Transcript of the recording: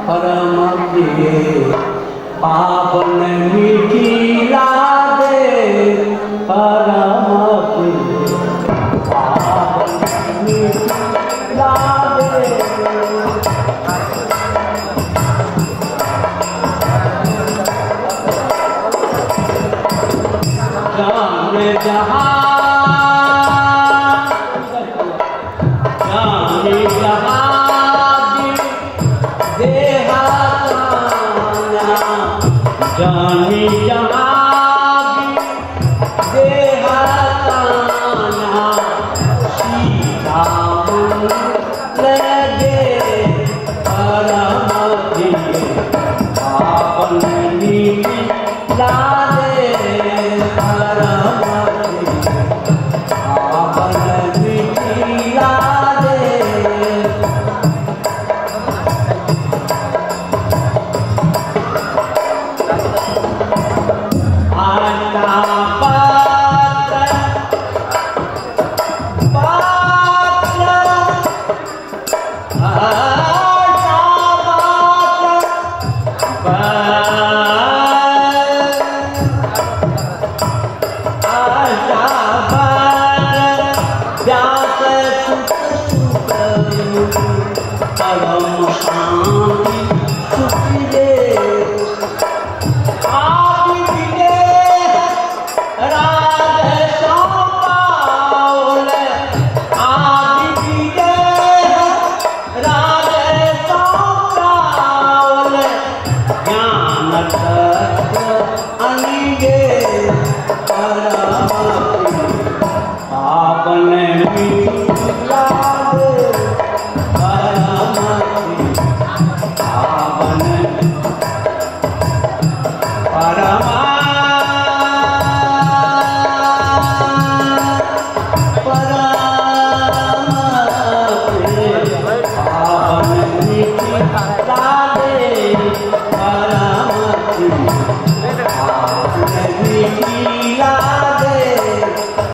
परम प्रिय पावन मिथिला दे परम प्रिय पावन मिथिला दे जान जहां जानी जहाँ देहाना सीता लगे परम प्रिय पावन मिथिला दे परम प्रिय पावन मिथिला दे परम शांति